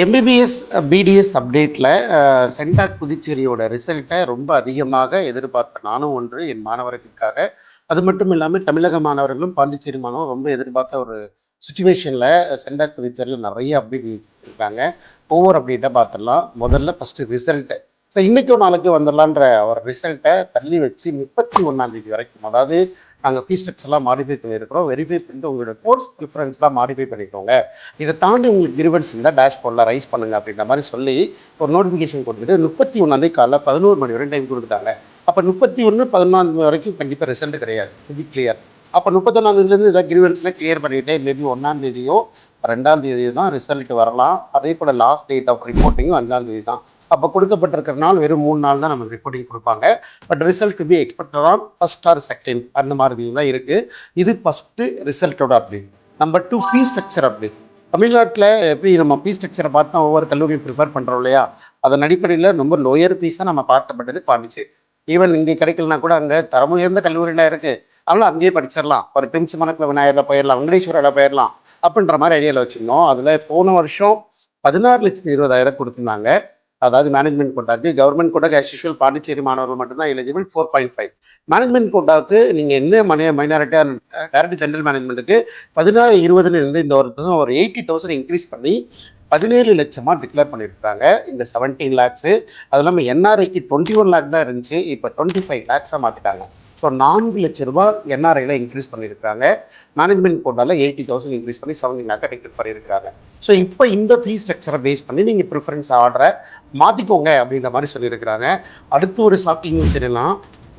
MBBS, BDS அப்டேட்டில் CENTAC புதுச்சேரியோட ரிசல்ட்டை ரொம்ப அதிகமாக எதிர்பார்த்த நானும் ஒன்று என் மாணவர்களுக்காக. அது மட்டும் இல்லாமல் தமிழக மாணவர்களும் பாண்டிச்சேரி மாணவரும் ரொம்ப எதிர்பார்த்த ஒரு சுச்சுவேஷனில் சென்டாக் புதுச்சேரியில் நிறைய அப்டேட் இருக்காங்க. ஒவ்வொரு அப்டேட்டாக பார்த்துடலாம். முதல்ல ஃபஸ்ட்டு ரிசல்ட்டு. ஸோ இன்றைக்கும் நாளைக்கு வந்துடலான்ற ஒரு ரிசல்ட்டை தள்ளி வச்சு 31 வரைக்கும், அதாவது நாங்கள் ஃபீஸ் ஸ்ட்ரக்சர்லாம் மாடிஃபை பண்ணியிருக்கிறோம், வெரிஃபை பண்ணிட்டு உங்களோட கோர்ஸ் ப்ரிஃபரன்ஸ்லாம் மாடிஃபை பண்ணிக்கோங்க, இதை தாண்டி உங்களுக்கு கிரிவன்ஸ் இருந்தால் டேஷ்போர்டில் ரைஸ் பண்ணுங்க அப்படின்ற மாதிரி சொல்லி ஒரு நோட்டிஃபிகேஷன் கொடுத்துட்டு 31 காலைல 11 மணி வரைக்கும் டைம் கொடுத்துட்டாங்க. அப்போ 31-11 வரைக்கும் கண்டிப்பாக ரிசல்ட் கிடையாது, இது கிளியர். அப்போ 31 ஏதாவது கிரிவன்ஸில் கிளியர் பண்ணிவிட்டு மேபி 1 2 தான் ரிசல்ட் வரலாம். அதே போல் லாஸ்ட் டேட் ஆஃப் ரிப்போர்ட்டிங்கும் 5 தான். அப்போ கொடுக்கப்பட்டிருக்கிற நாள் வெறும் 3 நாள் தான் நமக்கு ரிப்போர்ட்டிங் கொடுப்பாங்க. But result be expected on first or second அந்த மாதிரி தான் இருக்குது. இது ஃபஸ்ட்டு ரிசல்ட்டோட update. Number 2 fee structure update. தமிழ்நாட்டில் எப்படி நம்ம ஃபீஸ் ஸ்ட்ரக்சரை பார்த்தா ஒவ்வொரு கல்லூரியும் ப்ரிப்பேர் பண்ணுறோம் இல்லையா, அதன் அடிப்படையில் ரொம்ப லோயர் ஃபீஸாக நம்ம பார்த்தப்பட்டது பாண்டிச்சேரி. ஈவன் இங்கே கிடைக்கலனா கூட அங்கே தரம் உயர்ந்த கல்லூரிலாம் இருக்குது, அதனால் அங்கேயே படிச்சிடலாம். ஒரு பெஞ்சு மணக்கில் விநாயகரில் போயிடலாம், வெங்கடேஸ்வரில் போயிடலாம் அப்படின்ற மாதிரி ஐடியாவில் வச்சுருந்தோம். அதில் போன வருஷம் 16,20,000 கொடுத்துருந்தாங்க. அதாவது மேனேஜ்மெண்ட் கோட்டாக்கு. கவர்மெண்ட் கோட்டாக்கு ஆஸ் யூஷுவல் பாண்டிச்சேரி மாணவர்கள் மட்டும்தான் எலிஜிபிள் 4.5. மேனேஜ்மெண்ட் கோட்டாவுக்கு நீங்கள் என்ன மைனாரிட்டியாக டைரக்ட் ஜென்ரல் மேனேஜ்மெண்ட்டுக்கு 16-20 இருந்து இந்த வருஷம் ஒரு 80,000 இன்க்ரீஸ் பண்ணி 17 லட்சமாக டிக்ளேர் பண்ணியிருக்காங்க. இந்த 17 lakhs அது இல்லாமல் என்ஆர்ஐக்கு 21 lakh தான் இருந்துச்சு, இப்போ 25 lakhs மாற்றிட்டாங்க. ஸோ 4 லட்ச ரூபா என்ஆர்ஐயில் இன்க்ரீஸ் பண்ணியிருக்காங்க. மேனேஜ்மெண்ட் கோட்டாவில் 80,000 இன்க்ரீஸ் பண்ணி 17 lakh டிக்ளேர் பண்ணியிருக்காங்க. ஸோ இப்போ இந்த ஃபீஸ் ஸ்ட்ரக்சரை பேஸ் பண்ணி நீங்கள் ப்ரிஃபரன்ஸ் ஆர்டரை மாற்றிக்கோங்க அப்படின்ற மாதிரி சொல்லியிருக்கிறாங்க. அடுத்து ஒரு ஷாக்கிங் நியூஸ் என்னன்னா,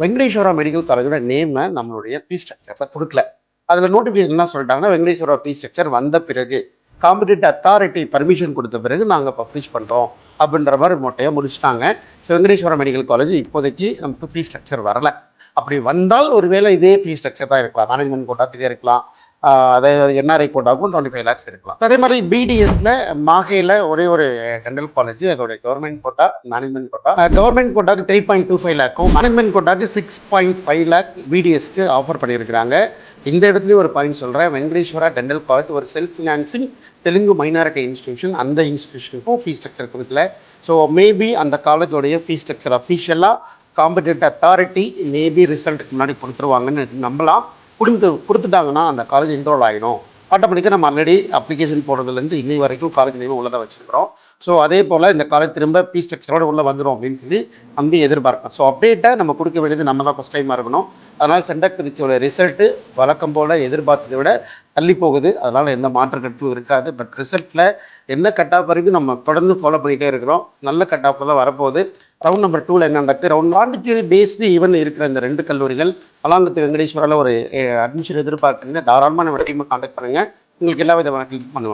வெங்கடேஸ்வரா மெடிக்கல் காலேஜோட நேமை நம்மளுடைய ஃபீஸ் ஸ்ட்ரக்சரில் கொடுக்கல. அதில் நோட்டிஃபிகேஷன் என்ன சொல்லிட்டாங்கன்னா, வெங்கடேஸ்வரா ஃபீஸ் ஸ்ட்ரக்சர் வந்த பிறகு காம்படிட்டிவ் அத்தாரிட்டி பர்மிஷன் கொடுத்த பிறகு நாங்கள் பப்ளிஷ் பண்ணுறோம் அப்படின்ற மாதிரி மொட்டையாக முடிச்சுட்டாங்க. ஸோ வெங்கடேஸ்வரா மெடிக்கல் காலேஜ் இப்போதைக்கு நமக்கு ஃபீஸ் ஸ்ட்ரக்சர் வரலை. அப்படி வந்தால் ஒருவேளை இதே ஃபீஸ் ஸ்ட்ரக்சர் தான் இருக்கலாம், மேனேஜ்மெண்ட் கோட்டாக்கு இதே இருக்கலாம், அதே என்ஆர்ஐ கோட்டாக்கும் 25 lakhs இருக்கலாம். அதே மாதிரி பிடிஎஸ்ல மாஹேல ஒரே ஒரு டென்டல் காலேஜ், அதோட government quota management quota. Government கோட்டாக்கு 3.25 lakhம், மேனேஜ்மெண்ட் கோட்டாக்கு 6.5 lakh பிடிஎஸ்க்கு ஆஃபர் பண்ணியிருக்கிறாங்க. இந்த இடத்துலையும் ஒரு பாயிண்ட் சொல்கிறேன், வெங்கடேஸ்வரா டென்டல் காலேஜ் ஒரு self financing Telugu minority institution, அந்த இன்ஸ்டியூஷனுக்கும் ஃபீஸ் ஸ்ட்ரக்சர் கொடுக்கல. ஸோ மேபி அந்த காலேஜோடைய ஃபீஸ் ஸ்ட்ரக்சர் அஃபிஷியலாக காம்படிட்டிவ் அத்தாரிட்டி மேபி ரிசல்ட்டுக்கு முன்னாடி கொடுத்துருவாங்கன்னு நம்பலாம். கொடுத்துட்டாங்கன்னா அந்த காலேஜ் என்ரோல் ஆகிடும். ஆட்டோமேட்டிக்காக நம்ம ஆல்ரெடி அப்ளிகேஷன் போடுறதுலேருந்து இன்னை வரைக்கும் காலேஜ் நேம் உள்ளதாக வச்சுருக்கிறோம். ஸோ அதே போல் இந்த காலேஜ் திரும்ப ஃபீஸ் ஸ்ட்ரக்சரோடு உள்ளே வந்துடும் அப்படின்னு சொல்லி அங்கே எதிர்பார்க்கலாம். ஸோ அப்டேட்டை நம்ம கொடுக்க வேண்டியது நம்ம தான் ஃபஸ்ட் டைமாக இருக்கணும். அதனால் சென்டாக் திருச்சியோட ரிசல்ட்டு வழக்கம் போல் எதிர்பார்த்ததை விட தள்ளி போகுது. அதனால் எந்த மாற்று கருத்தும் இருக்காது. பட் ரிசல்ட்டில் என்ன கட் ஆஃப் வரைக்கும் நம்ம தொடர்ந்து ஃபாலோ பண்ணிகிட்டே இருக்கிறோம். நல்ல கட் ஆஃப் தான் வரப்போகுது. ரவுண்ட் நம்பர் 2 என்ன நடக்குது, ரவுண்ட் பாண்டிச்சேரி பேஸ்டு ஈவன் இருக்கிற இந்த 2 கல்லூரிகள் அலாங்கத்து வெங்கடேஸ்வராவில் ஒரு அட்மிஷன் எதிர்பார்க்குறீங்க, தாராளமாக நம்ம டீமை கான்டாக்ட் பண்ணுங்கள். உங்களுக்கு எல்லா விதமான ஹெல்ப் பண்ணுவாங்க.